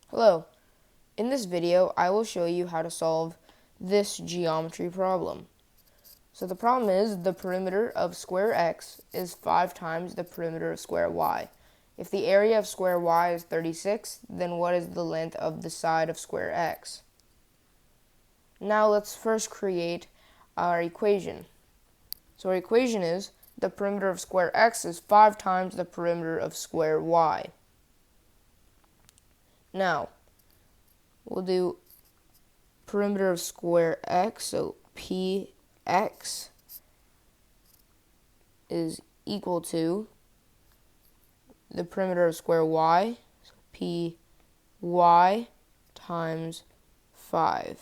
Hello, in this video I will show you how to solve this geometry problem. So the problem is the perimeter of square x is 5 times the perimeter of square y. If the area of square y is 36, then what is the length of the side of square x? Now let's first create our equation. So our equation is the perimeter of square x is 5 times the perimeter of square y. Now, we'll do perimeter of square x, so px is equal to the perimeter of square y, so py times 5.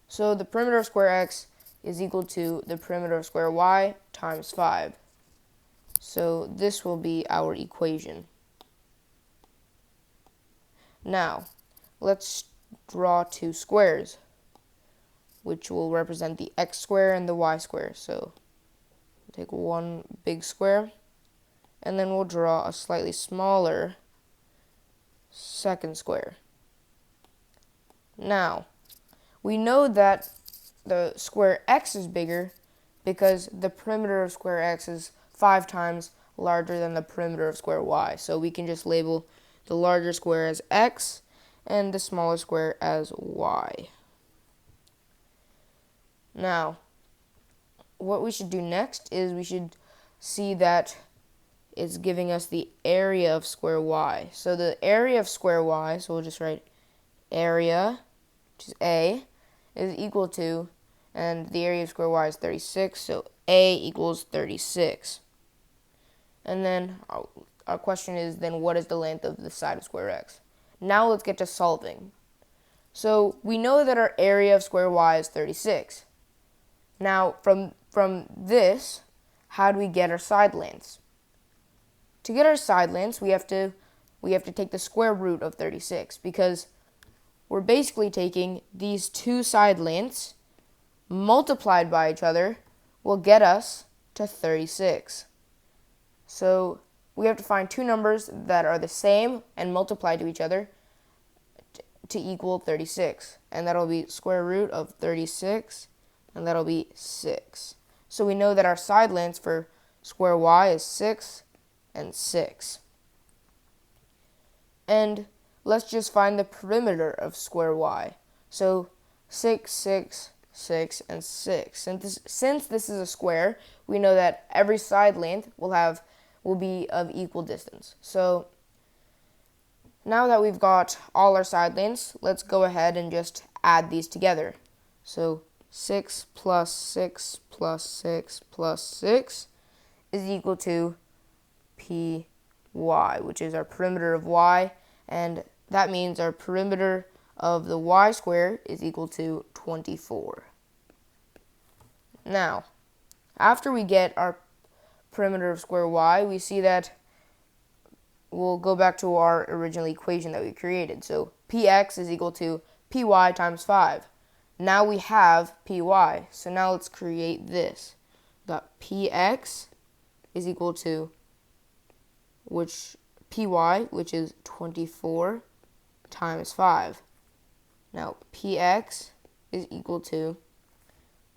So the perimeter of square x is equal to the perimeter of square y times 5. So this will be our equation. Now, let's draw two squares, which will represent the x square and the y square. So take one big square, and then we'll draw a slightly smaller second square. Now, we know that the square x is bigger because the perimeter of square x is 5 times larger than the perimeter of square y. So we can just label the larger square as x and the smaller square as y. Now, what we should do next is we should see that it's giving us the area of square y. So the area of square y, so we'll just write area, which is A, is equal to, and the area of square y is 36, so A equals 36. And then our question is, then what is the length of the side of square x? Now let's get to solving. So we know that our area of square y is 36. Now from this, how do we get our side lengths? To get our side lengths, we have to take the square root of 36 because we're basically taking these two side lengths multiplied by each other will get us to 36. So we have to find two numbers that are the same and multiply to each other to equal 36. And that'll be square root of 36, and that'll be 6. So we know that our side lengths for square y is 6 and 6. And let's just find the perimeter of square y. So 6, 6, 6, and 6. Since this is a square, we know that every side length will be of equal distance. So now that we've got all our side lengths, let's go ahead and just add these together. So 6 plus 6 plus 6 plus 6 is equal to py, which is our perimeter of y, and that means our perimeter of the y square is equal to 24. Now, after we get our perimeter of square y, we see that we'll go back to our original equation that we created. So px is equal to py times 5. Now we have py, so now let's create this. We've got px is equal to py, which is 24 times 5. Now px is equal to,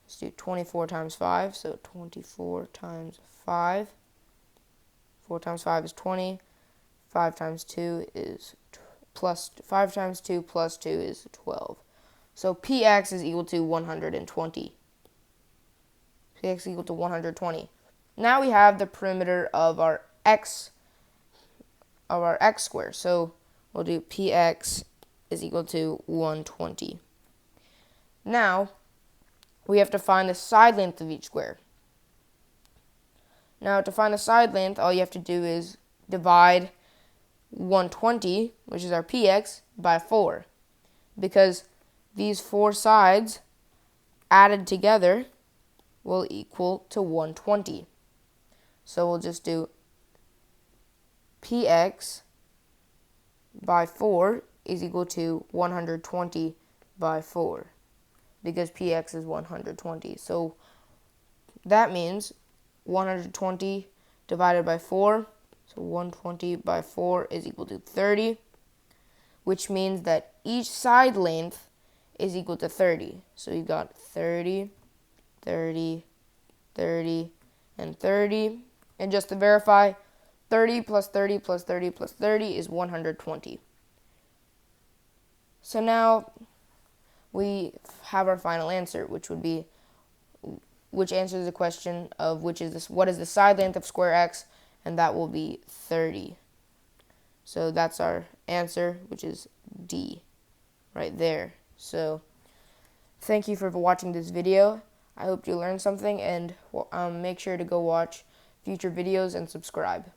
let's do 24 times 5, so 24 times 5. 4 times 5 is 20. 5 times 2 is 5 times 2 plus 2 is 12. So px is equal to 120. Px is equal to 120. Now we have the perimeter of our x square. So we'll do px is equal to 120. Now we have to find the side length of each square. Now to find the side length, all you have to do is divide 120, which is our px, by 4. Because these four sides added together will equal to 120. So we'll just do px by 4 is equal to 120 by 4. Because px is 120. So that means 120 divided by 4. So 120 by 4 is equal to 30, which means that each side length is equal to 30. So you've got 30, 30, 30, and 30. And just to verify, 30 plus 30 plus 30 plus 30 is 120. So now we have our final answer, which answers the question of what is the side length of square x, and that will be 30. So that's our answer, which is D, right there. So thank you for watching this video. I hope you learned something, and make sure to go watch future videos and subscribe.